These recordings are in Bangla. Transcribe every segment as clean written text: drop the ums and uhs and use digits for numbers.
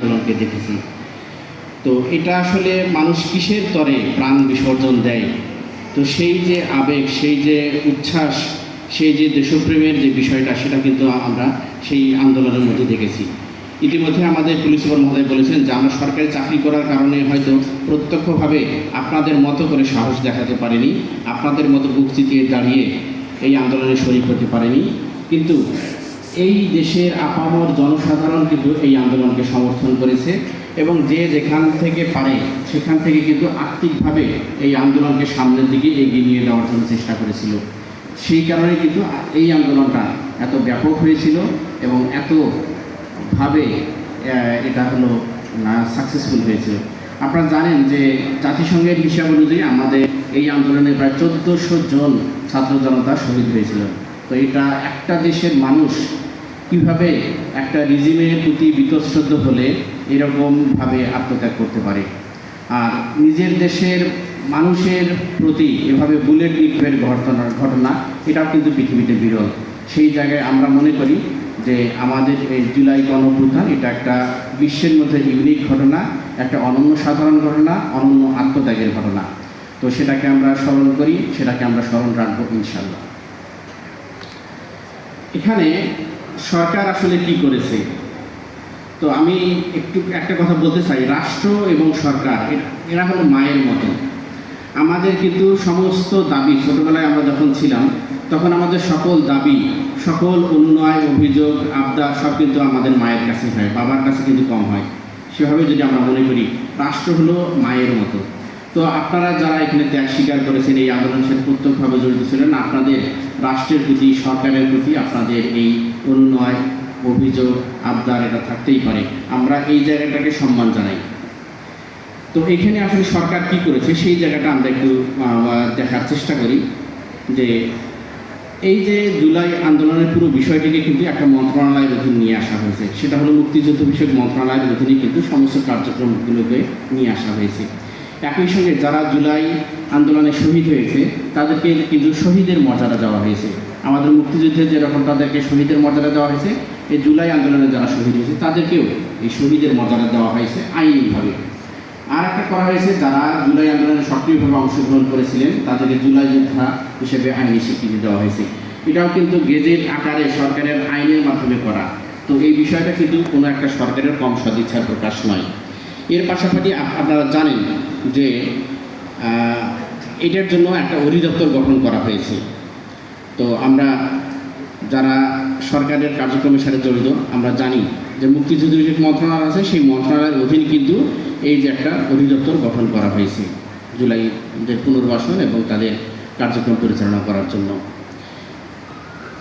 আন্দোলনকে দেখেছি। তো এটা আসলে মানুষ কিসের তরে প্রাণ বিসর্জন দেয়, তো সেই যে আবেগ, সেই যে উচ্ছ্বাস, সেই যে দেশপ্রেমের যে বিষয়টা, সেটা কিন্তু আমরা সেই আন্দোলনের মধ্যে দেখেছি। ইতিমধ্যে আমাদের পুলিশ সুপার মহোদয় বলেছেন যে আমরা সরকারি চাকরি করার কারণে হয়তো প্রত্যক্ষভাবে আপনাদের মতো করে সাহস দেখাতে পারিনি, আপনাদের মতো বুক চিতিয়ে দাঁড়িয়ে এই আন্দোলনে শরিক হতে পারেনি, কিন্তু এই দেশের আপামর জনসাধারণ কিন্তু এই আন্দোলনকে সমর্থন করেছে এবং যে যেখান থেকে পারে সেখান থেকে কিন্তু আর্থিকভাবে এই আন্দোলনকে সামনের দিকে এগিয়ে নিয়ে যাওয়ার জন্য চেষ্টা করেছিল। সেই কারণে কিন্তু এই আন্দোলনটা এত ব্যাপক হয়েছিল এবং এতভাবে এটা হলো সাকসেসফুল হয়েছিল। আপনারা জানেন যে জাতিসংঘের হিসাব অনুযায়ী আমাদের এই আন্দোলনে প্রায় 1400 জন ছাত্র জনতা শহীদ হয়েছিল। তো এটা একটা দেশের মানুষ কীভাবে একটা রিজিমের প্রতি বীতশ্রদ্ধ হলে এরকমভাবে আত্মত্যাগ করতে পারে, আর নিজের দেশের মানুষের প্রতি এভাবে বুলেট নিক্ষেপের ঘটনা এটাও কিন্তু পৃথিবীতে বিরল। সেই জায়গায় আমরা মনে করি যে আমাদের এই জুলাই গণঅভ্যুত্থান এটা একটা বিশ্বের মধ্যে ইউনিক ঘটনা, একটা অনন্য সাধারণ ঘটনা, অনন্য আত্মত্যাগের ঘটনা। তো সেটাকে আমরা স্মরণ করি, সেটাকে আমরা স্মরণ রাখবো ইনশাল্লাহ। এখানে সরকার আসলে কি করেছে, তো আমি একটা কথা বলতে চাই। রাষ্ট্র এবং সরকার এরা হলো মায়ের মতো। আমাদের কিন্তু সমস্ত দাবি, ছোটোবেলায় আমরা যখন ছিলাম তখন আমাদের সকল দাবি, সকল অনুনয়, অভিযোগ, আবদার সব কিন্তু আমাদের মায়ের কাছে হয়, বাবার কাছে কিন্তু কম হয়। সেভাবে যদি আমরা মনে করি রাষ্ট্র হলো মায়ের মতো। তো আপনারা যারা এখানে ত্যাগ স্বীকার করেছেন, এই আন্দোলনের সাথে প্রত্যক্ষভাবে জড়িত ছিলেন, আপনাদের রাষ্ট্রের প্রতি, সরকারের প্রতি আপনাদের এই অনুনয়, অভিযোগ, আবদার এটা থাকতেই পারে। আমরা এই জায়গাটাকে সম্মান জানাই। তো এখানে আসলে সরকার কি করেছে সেই জায়গাটা আমরা একটু দেখার চেষ্টা করি। যে এই যে জুলাই আন্দোলনের পুরো বিষয়টিকে কিন্তু একটা মন্ত্রণালয়ের অধীন নিয়ে আসা হয়েছে, সেটা হলো মুক্তিযুদ্ধ বিষয়ক মন্ত্রণালয়ের অধীনে কিন্তু সমস্ত কার্যক্রমগুলোকে নিয়ে আসা হয়েছে। একই সঙ্গে যারা জুলাই আন্দোলনে শহীদ হয়েছে তাদেরকে কিন্তু শহীদের মর্যাদা দেওয়া হয়েছে। আমাদের মুক্তিযুদ্ধে যেরকম তাদেরকে শহীদের মর্যাদা দেওয়া হয়েছে, এই জুলাই আন্দোলনে যারা শহীদ হয়েছে তাদেরকেও এই শহীদের মর্যাদা দেওয়া হয়েছে আইনিভাবে। আর একটা করা হয়েছে, যারা জুলাই আন্দোলনে সক্রিয়ভাবে অংশগ্রহণ করেছিলেন তাদেরকে জুলাই যোদ্ধা হিসেবে আইনি স্বীকৃতি দেওয়া হয়েছে। এটাও কিন্তু গেজেট আকারে সরকারের আইনের মাধ্যমে করা। তো এই বিষয়টা কিন্তু কোনো একটা সরকারের কম সদিচ্ছার প্রকাশ নয়। এর পাশাপাশি আপনারা জানেন যে এটার জন্য একটা অধিদপ্তর গঠন করা হয়েছে। তো আমরা যারা সরকারের কার্যক্রমের সাথে জড়িত আমরা জানি যে মুক্তিযুদ্ধ বিষয়ক মন্ত্রণালয় আছে, সেই মন্ত্রণালয়ের অধীন কিন্তু এই যে একটা অধিদপ্তর গঠন করা হয়েছে জুলাইদের পুনর্বাসন এবং তাদের কার্যক্রম পরিচালনা করার জন্য।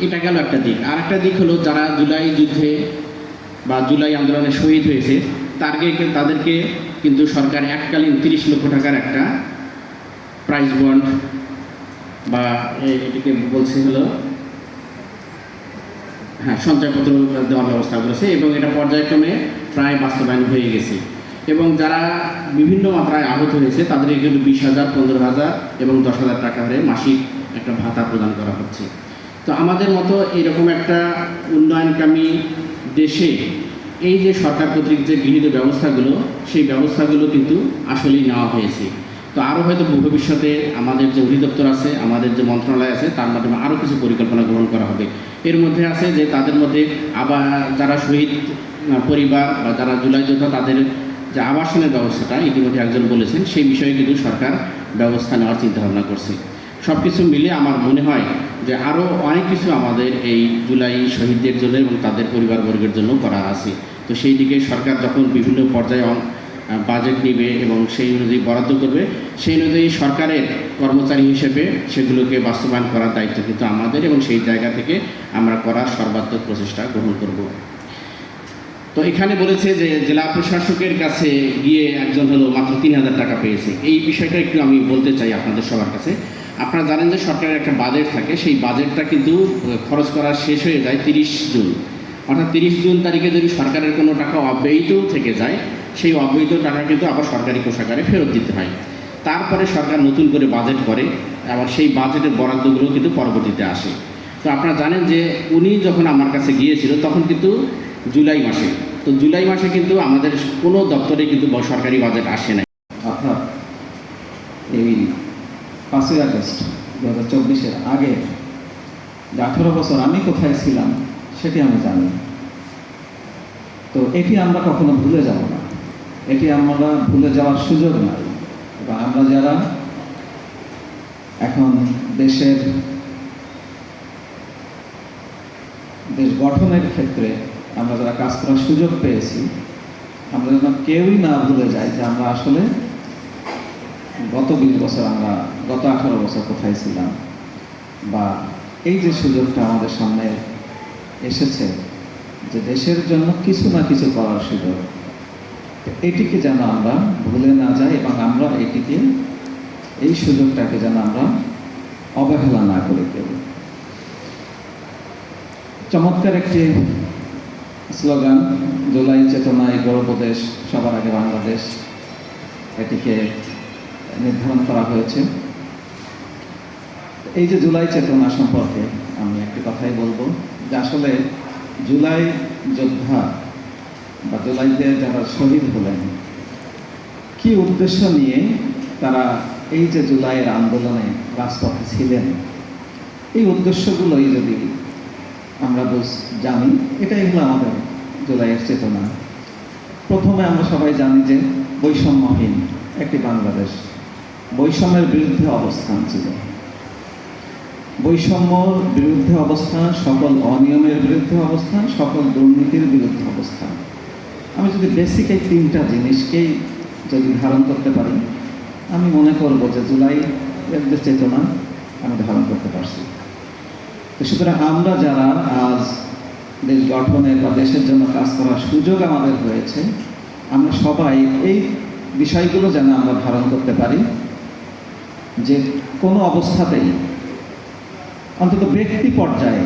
এটা গেল একটা দিক। আর একটা দিক হলো, যারা জুলাই যুদ্ধে বা জুলাই আন্দোলনে শহীদ হয়েছে তাদেরকে কিন্তু সরকার এককালীন 30 লক্ষ টাকার একটা প্রাইজ বন্ড বা এটিকে বলছে হলো সঞ্চয়পত্র দেওয়ার ব্যবস্থা করেছে এবং এটা পর্যায়ক্রমে প্রায় বাস্তবায়ন হয়ে গেছে। এবং যারা বিভিন্ন মাত্রায় আহত হয়েছে তাদেরকে কিন্তু 20,000, 15,000 এবং 10,000 টাকা হারে মাসিক একটা ভাতা প্রদান করা হচ্ছে। তো আমাদের মতো এইরকম একটা উন্নয়নকামী দেশে এই যে সরকার কর্তৃক যে গৃহীত ব্যবস্থাগুলো, সেই ব্যবস্থাগুলো কিন্তু আসলেই নেওয়া হয়েছে। তো আরও হয়তো ভবিষ্যতে আমাদের যে অধিদপ্তর আছে, আমাদের যে মন্ত্রণালয় আছে, তার মাধ্যমে আরও কিছু পরিকল্পনা গ্রহণ করা হবে। এর মধ্যে আছে যে তাদের মধ্যে আবার যারা শহীদ পরিবার বা যারা জুলাই যোদ্ধা তাদের যে আবাসনের ব্যবস্থাটা ইতিমধ্যে একজন বলেছেন, সেই বিষয়ে কিন্তু সরকার ব্যবস্থা নেওয়ার চিন্তাভাবনা করছে। সব কিছু মিলে আমার মনে হয় যে আরও অনেক কিছু আমাদের এই জুলাই শহীদদের জন্য এবং তাদের পরিবারবর্গের জন্য করা আছে। তো সেই দিকে সরকার যখন বিভিন্ন পর্যায়ে বাজেট নেবে এবং সেই অনুযায়ী বরাদ্দ করবে, সেই অনুযায়ী সরকারের কর্মচারী হিসেবে সেগুলোকে বাস্তবায়ন করার দায়িত্ব কিন্তু আমাদের, এবং সেই জায়গা থেকে আমরা করার সর্বাত্মক প্রচেষ্টা গ্রহণ করব। তো এখানে বলেছে যে জেলা প্রশাসকের কাছে গিয়ে একজন হলো মাত্র 3,000 টাকা পেয়েছে। এই বিষয়টা একটু আমি বলতে চাই আপনাদের সবার কাছে। আপনারা জানেন যে সরকারের একটা বাজেট থাকে, সেই বাজেটটা কিন্তু খরচ করা শেষ হয়ে যায় 30 জুন। অর্থাৎ 30 জুন তারিখে যদি সরকারের কোনো টাকা অব্যয়িত থেকে যায়, সেই অব্যয়িত টাকা কিন্তু আবার সরকারি কোষাগারে ফেরত দিতে হয়। তারপরে সরকার নতুন করে বাজেট করে, আবার সেই বাজেটের বরাদ্দগুলো কিন্তু পরবর্তীতে আসে। তো আপনারা জানেন যে উনি যখন আমার কাছে গিয়েছিল তখন কিন্তু জুলাই মাসে, তো জুলাই মাসে কিন্তু আমাদের কোনো দপ্তরে কিন্তু সরকারি বাজেট আসে নাই। অর্থাৎ এই 5ই আগস্ট 2024-এর আগে যে 18 বছর আমি কোথায় ছিলাম সেটি আমি জানি। তো এটি আমরা কখনো ভুলে যাব না, এটি আমরা ভুলে যাওয়ার সুযোগ নাই। এবং আমরা যারা এখন দেশ গঠনের ক্ষেত্রে আমরা যারা কাজ করার সুযোগ পেয়েছি, আমরা যেন কেউই না ভুলে যাই যে আমরা আসলে গত 20 বছর, আমরা গত 18 বছর কোথায় ছিলাম, বা এই যে সুযোগটা আমাদের সামনে এসেছে যে দেশের জন্য কিছু না কিছু করার সুযোগ, এটিকে যেন আমরা ভুলে না যাই এবং আমরা এই সুযোগটাকে যেন আমরা অবহেলা না করে কেউ। চমৎকার একটি স্লোগান, জুলাই চেতনায় গৌরব দেশ, সবার আগে বাংলাদেশ, এটিকে নির্ধারণ করা হয়েছে। এই যে জুলাই চেতনা সম্পর্কে আমি একটি কথাই বলবো যে আসলে জুলাই যোদ্ধা বা জুলাইতে যারা শহীদ হলেন, কি উদ্দেশ্য নিয়ে তারা এই যে জুলাইয়ের আন্দোলনে রাজপথে ছিলেন, এই উদ্দেশ্যগুলোই যদি আমরা জানি, এটাই হলো আমাদের জুলাইয়ের চেতনা। প্রথমে আমরা সবাই জানি যে বৈষম্যহীন একটি বাংলাদেশ, বৈষম্যের বিরুদ্ধে অবস্থান ছিল, বৈষম্যর বিরুদ্ধে অবস্থান, সকল অনিয়মের বিরুদ্ধে অবস্থান, সকল দুর্নীতির বিরুদ্ধে অবস্থান। আমি যদি বেসিক এই 3টা জিনিসকেই যদি ধারণ করতে পারি, আমি মনে করব যে জুলাইয়ের যে চেতনা আমি ধারণ করতে পারছি। তো সুতরাং আমরা যারা আজ দেশ গঠনের বা দেশের জন্য কাজ করার সুযোগ আমাদের হয়েছে, আমরা সবাই এই বিষয়গুলো যেন আমরা ধারণ করতে পারি যে কোনো অবস্থাতেই, অন্তত ব্যক্তি পর্যায়ে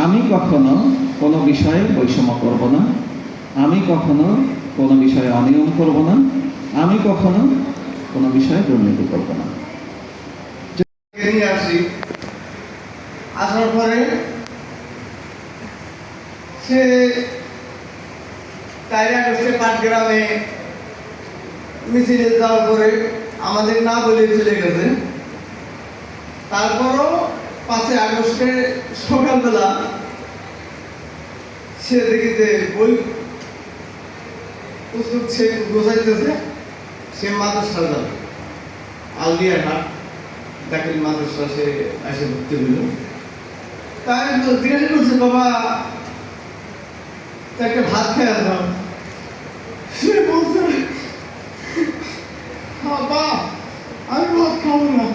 আমি কখনো কোনো বিষয়ে বৈষম্য করব না, আমি কখনো কোনো বিষয়ে অনিয়ম করব না, আমি কখনো কোনো বিষয়ে দুর্নীতি করব না। আসার পরে সে 4 আগস্টে পাটগ্রামে মিছিলে যাওয়ার পরে আমাদের না বলে চলে গেছে। তারপরও 5 আগস্টে সকালবেলা সে দেখি যে বই পুস্তক সে গোছাইতেছে, সে মাদ্রাসা যাবে, আউলিয়া ঘাট দাখিল মাদ্রাসা সে এসে ভর্তি হইল। তাই জিজ্ঞাসা করছে, বাবা তাকে ভাত খেয়ে আসলাম। সে বলছে, বাবা আমি ভাত খাবো না।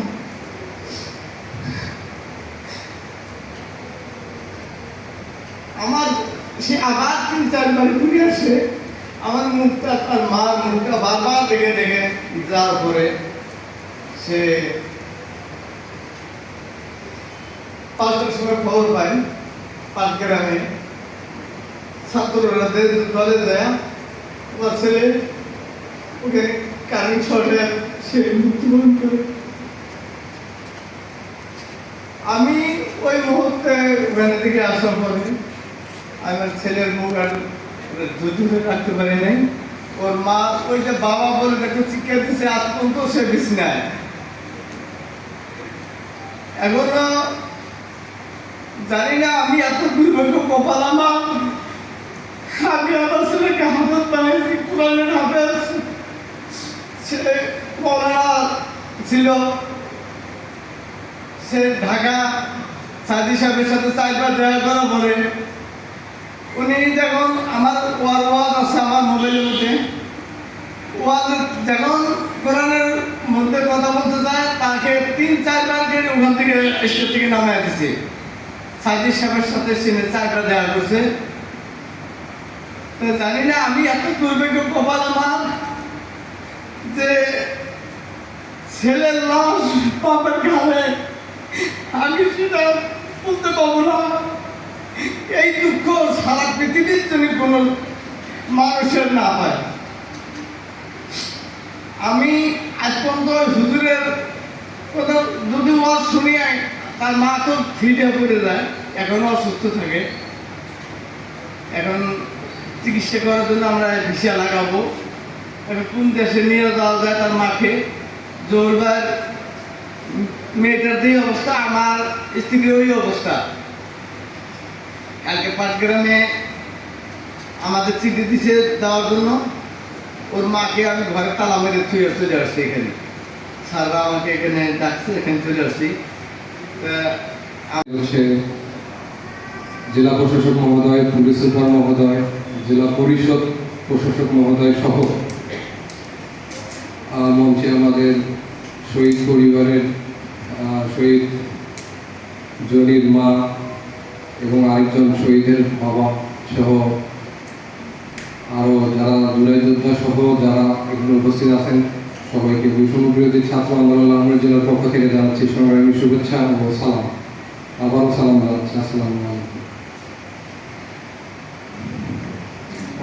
আমার সে আবার 3-4 বার ঘুরে আসে, আমার মুখটা, তার মার মুখটা বারবার দেখে দেখে যাওয়ার পরে সে 5টার সময় খবর পাই পাটগ্রামে ছাত্ররা দলে যায়, আমার ছেলে ওকে কারেন্ট শর্টে সে মৃত্যুবরণ করে। আমি ওই মুহূর্তে ওখানে থেকে আসার পরে আমার ছেলের মুখ আর ধরে রাখতে পারি নাই। ওর মা ওই যে বাবা বলে তাকে চিকিৎসা দিচ্ছে, আজ পর্যন্ত সে বিছনায়। এখনো জানি না আমি এত দুর্ভাগ্য কপাল আমার, আমি আমার ছেলেকে হাফেজ বানাইছি, কোরআনের হাফেজ। ছেলে মৌলানা ছিল, সে ঢাকা সাদি সাহেবের সাথে 4 বার দেখা করার পরে উনি যখন আমার ওয়াজ আছে আমার মোবাইলের মধ্যে, ওয়াজ যখন কোরআনের মধ্যে কথা বলতে যায়, তাকে 3-4 বার ওখান থেকে স্টেজ থেকে নামায় দিছে। সাদি সাহেবের সাথে সে 4 বার দেখা করছে। জানি না আমি এত দুর্ভাগ্য কপাল আমার যে ছেলের লাশ বাবার ঘাড়ে, আমি সেটা বলতে পারবো না। এই দুঃখ সারা পৃথিবীর জন্য কোনো মানুষের না হয়। আমি আজ পর্যন্ত হুজুরের কথা যদি ওয়াজ শুনি, তার মা তো ফিরে পড়ে যায়, এখনো অসুস্থ থাকে। এখন চিকিৎসা করার জন্য আমরা ভিসা লাগাবো। এখন কোন দেশে নিয়ে যাওয়া যায় তার মাকে, জোরবার মেয়েটার যে অবস্থা, আমার স্ত্রীর ওই অবস্থা। কালকে পাটগ্রামে আমাদের চিঠি দিছে দেওয়ার জন্য, ওর মাকে আমি ঘরে তালা মেরে থুয়ে চলে আসছি। এখানে স্যাররা আমাকে এখানে ডাকছে, এখানে চলে আসছি। হচ্ছে জেলা প্রশাসক মহোদয়, পুলিশ সুপার মহোদয়, জেলা পরিষদ প্রশাসক মহোদয় সহ মঞ্চে আমাদের শহীদ পরিবারের শহীদ জলির মা এবং আরেকজন শহীদের বাবা সহ আরও যারা জুলাই যোদ্ধা সহ যারা এখানে উপস্থিত আছেন সবাইকে বৈষম্য বিরোধী ছাত্র আন্দোলন লালমনিরহাট জেলার পক্ষ থেকে জানাচ্ছি সংগ্রামী শুভেচ্ছা ও সালাম। আবারও সালাম জানাচ্ছি। আসসালামু আলাইকুম।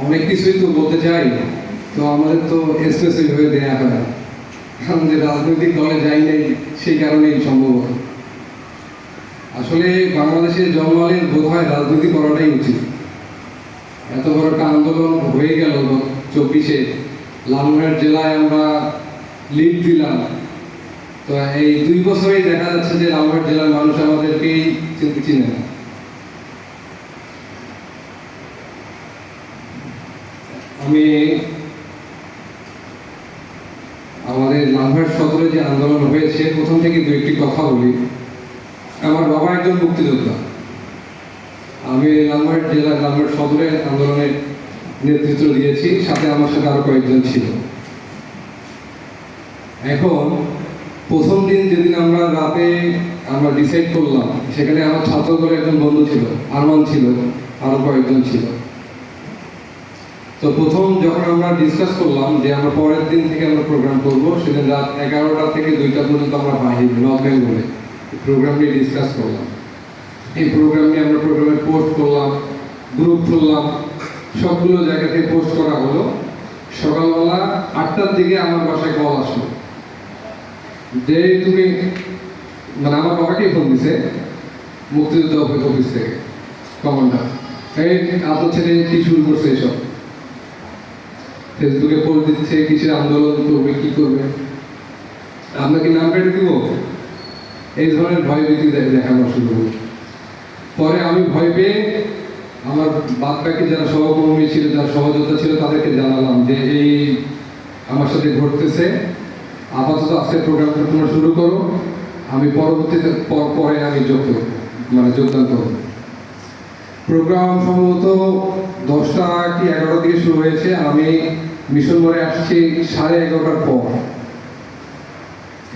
অনেক কিছুই তো বলতে চাই, তো আমাদের তো স্পেসিফিক হয়ে দেওয়া হয় না, কারণ যে রাজনৈতিক দলে যাই নাই সেই কারণেই সম্ভবত। আসলে বাংলাদেশে জন্মালের বোধ হয় রাজনীতি করাটাই উচিত। এত বড় একটা আন্দোলন হয়ে গেল 24-এ, লালমনিরহাট জেলায় আমরা লিড দিলাম। তো এই 2 বছরেই দেখা যাচ্ছে যে লালমনিরহাট জেলার মানুষ আমাদেরকেই চিনে না। আমি আমাদের লালমনিরহাট সদরে যে আন্দোলন হয়েছে প্রথম থেকে 2-1টি কথা বলি। আমার বাবা একজন মুক্তিযোদ্ধা। আমি লালমনিরহাট জেলার লালমনিরহাট সদরের আন্দোলনের নেতৃত্ব দিয়েছি, সাথে আমার সাথে আরো কয়েকজন ছিল। এখন প্রথম দিন যেদিন আমরা রাতে ডিসাইড করলাম, সেখানে আমার ছাত্র দলের একজন বন্ধু ছিল, আরমান ছিল, আরো কয়েকজন ছিল। তো প্রথম যখন আমরা ডিসকাস করলাম যে আমরা পরের দিন থেকে আমরা প্রোগ্রাম করব, সেদিন রাত 11টা থেকে 2টা পর্যন্ত আমরা বাহির নর্থ বেঙ্গলে প্রোগ্রাম নিয়ে ডিসকাস করলাম। এই প্রোগ্রাম নিয়ে আমরা প্রোগ্রামে পোস্ট করলাম, গ্রুপ খুললাম, সবগুলো জায়গা থেকে পোস্ট করা হলো। সকালবেলা 8টার দিকে আমার বাসায় কল আসলো যে তুমি, মানে আমার বাবাকেই ফোন দিছে মুক্তিযুদ্ধ অফিস থেকে, কমান্ডার, এই আপনার ছেলে কি শুরু করছে এসব, ফেসবুকে পোস্ট দিচ্ছে, কিসের আন্দোলন করবে, কি করবে, আপনাকে নাম কেটে দিব, এই ধরনের ভয়ভীতি দেখানো শুরু হলো। পরে আমি ভয় পেয়ে আমার বাদ বাকি যারা সহকর্মী ছিল, যারা সহযোদ্ধা ছিল, তাদেরকে জানালাম যে এই আমার সাথে ঘটতেছে, আপাতত আজকে প্রোগ্রামটা তোমরা শুরু করো, আমি পরবর্তীতে পরে আমি যোগদান করব। প্রোগ্রাম সম্ভবত 10টা কি 11টার দিকে শুরু হয়েছে। আমি মিশন মোড়ে আসছি 11:30টার পর।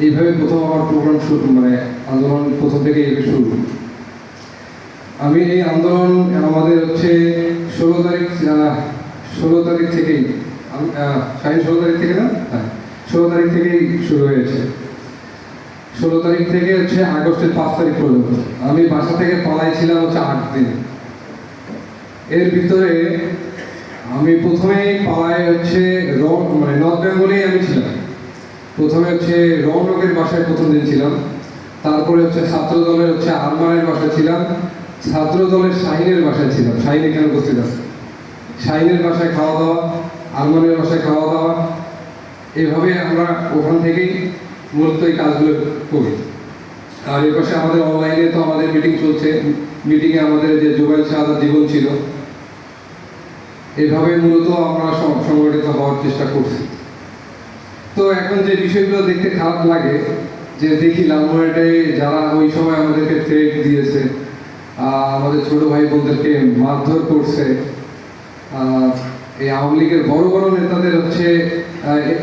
এইভাবে প্রথম আমার প্রোগ্রাম শুরু, মানে আন্দোলন প্রথম থেকে শুরু। আমি এই আন্দোলন আমাদের হচ্ছে 16 তারিখ থেকেই, 16 তারিখ থেকে না, হ্যাঁ 16 তারিখ থেকেই শুরু হয়েছে। 16 তারিখ থেকে হচ্ছে আগস্টের 5 তারিখ পর্যন্ত আমি বাসা থেকে পালাইছিলাম হচ্ছে 8 দিন। এর ভিতরে আমি প্রথমেই পালাই হচ্ছে মানে নর্থ বেঙ্গলেই আমি ছিলাম। প্রথমে হচ্ছে রৌনকের বাসায় প্রথম দিন ছিলাম, তারপরে হচ্ছে ছাত্র দলের হচ্ছে আরমানের বাসায় ছিলাম, ছাত্র দলের শাহিনের বাসায় ছিলাম। শাহিন এখানে উপস্থিত আছে। শাহিনের বাসায় খাওয়া দাওয়া, আরমানের বাসায় খাওয়া দাওয়া, এভাবে আমরা ওখান থেকেই মূলত এই কাজগুলো করি। আর এর পাশে আমাদের অনলাইনে তো আমাদের মিটিং চলছে, মিটিংয়ে আমাদের যে জুবাইর শাহাদাত জীবন ছিল, এভাবে মূলত আমরা সংগঠিত হওয়ার চেষ্টা করছি। তো এখন যে বিষয়গুলো দেখতে খারাপ লাগে, যে দেখি লালমনিরহাটে যারা ওই সময় আমাদেরকে থ্রেট দিয়েছে, আমাদের ছোট ভাই বোনদেরকে মারধর করছে, এই আওয়ামী লীগের বড় বড় নেতাদের হচ্ছে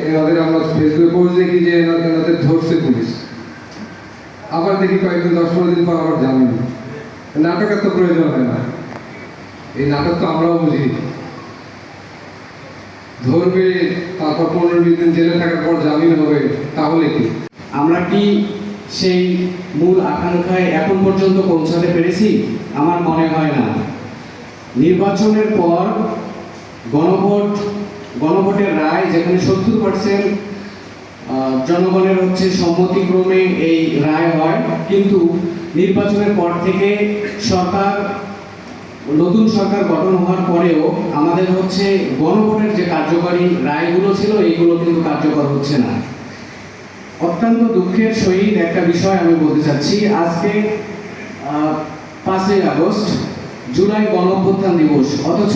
এনাদের আমরা ফেসবুকে পোস্ট দেখি যে এনাদের ধরছে পুলিশ, আবার দেখি কয়েকদিন 10-15 দিন পর আবার জামিন। নাটকের তো প্রয়োজন হয় না, এই নাটক তো আমরাও বুঝি। ধরবে, তারপর 15-20 দিন জেলে থাকার পর জামিন হবে, তাহলে কি আমরা কি সেই মূল আকাঙ্ক্ষায় এখন পর্যন্ত পৌঁছাতে পেরেছি? আমার মনে হয় না। নির্বাচনের পর গণভোটের রায়, যেখানে 70% জনগণের হচ্ছে সম্মতিক্রমে এই রায় হয়, কিন্তু নির্বাচনের পর থেকে সরকার নতুন সরকার গঠন হওয়ার পরেও আমাদের হচ্ছে গণভোটের যে কার্যকরী রায়গুলো ছিল এইগুলো কিন্তু কার্যকর হচ্ছে না। অত্যন্ত দুঃখের সহিত একটা বিষয় আমি বলতে চাচ্ছি, আজকে 5ই আগস্ট জুলাই গণঅভ্যুত্থান দিবস, অথচ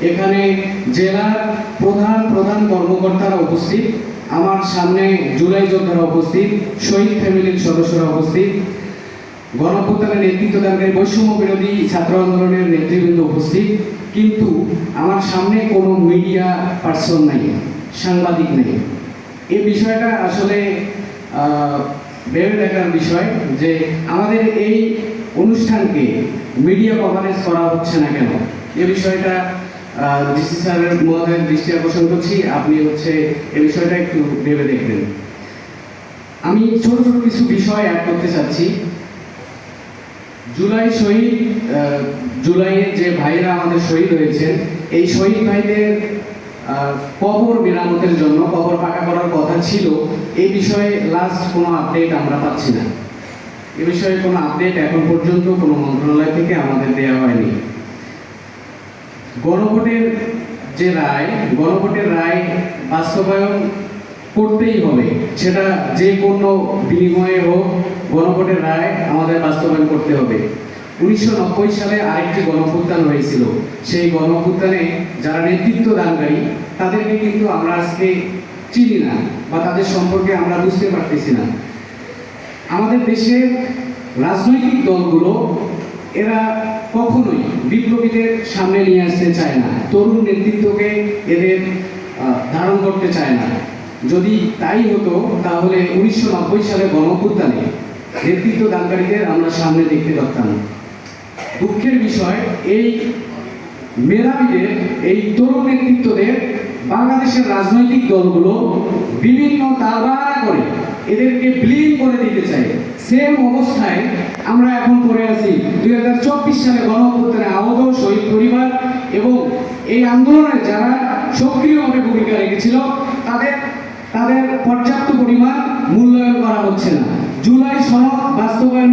এখানে জেলার প্রধান প্রধান কর্মকর্তারা উপস্থিত, আমার সামনে জুলাই যোদ্ধারা উপস্থিত, শহীদ ফ্যামিলির সদস্যরা উপস্থিত, গণঅভ্যুত্থানের নেতৃত্ব দানকারী বৈষম্য বিরোধী ছাত্র আন্দোলনের নেতৃবৃন্দ উপস্থিত, কিন্তু আমার সামনে কোনো মিডিয়া পার্সন নাই, সাংবাদিক নেই। এই বিষয়টা আসলে ভেবে দেখার বিষয় যে আমাদের এই অনুষ্ঠানকে মিডিয়া কভারেজ করা হচ্ছে না কেন। এ বিষয়টা ডিসি স্যারের মহোদয়ের দৃষ্টি আকর্ষণ করছি, আপনি হচ্ছে এই বিষয়টা একটু ভেবে দেখবেন। আমি ছোট ছোট কিছু বিষয় অ্যাড করতে চাচ্ছি। জুলাইয়ে যে ভাইরা আমাদের শহীদ হয়েছেন, এই শহীদ ভাইদের কবর মেরামতের জন্য কবর পাকা করার কথা ছিল, এই বিষয়ে লাস্ট কোনো আপডেট আমরা পাচ্ছি না। এ বিষয়ে কোনো আপডেট এখন পর্যন্ত কোনো মন্ত্রণালয় থেকে আমাদের দেওয়া হয়নি। গণভোটের রায় বাস্তবায়ন করতেই হবে, সেটা যে কোনো বিনিময়ে হোক, গণভোটের রায় আমাদের বাস্তবায়ন করতে হবে। 1990 সালে আরেকটি গণঅভ্যুত্থান হয়েছিল, সেই গণঅভ্যুত্থানে যারা নেতৃত্ব দানকারী তাদেরকে কিন্তু আমরা আজকে চিনি না বা তাদের সম্পর্কে আমরা বুঝতে পারতেছি না। আমাদের দেশের রাজনৈতিক দলগুলো এরা কখনোই বিপ্লবীদের সামনে নিয়ে আসতে চায় না, তরুণ নেতৃত্বকে এদের ধারণ করতে চায় না। যদি তাই হতো তাহলে 1990 সালে গণঅভ্যুত্থানে নেতৃত্ব দানকারীদের আমরা সামনে দেখতে পারতাম। দুঃখের বিষয়, এই মেধাবীদের, এই তরুণ নেতৃত্বদের বাংলাদেশের রাজনৈতিক দলগুলো বিভিন্ন দাবা করে এদেরকে বিলীন করে দিতে চায়। সেম অবস্থায় আমরা এখন পড়ে আছি। 2024 সালে গণঅভ্যুত্থানে আহত শহীদ পরিবার এবং এই আন্দোলনে যারা সক্রিয়ভাবে ভূমিকা রেখেছিল তাদের পর্যাপ্ত পরিমাণ মূল্যায়ন করা হচ্ছে না। জুলাই সনদ বাস্তবায়ন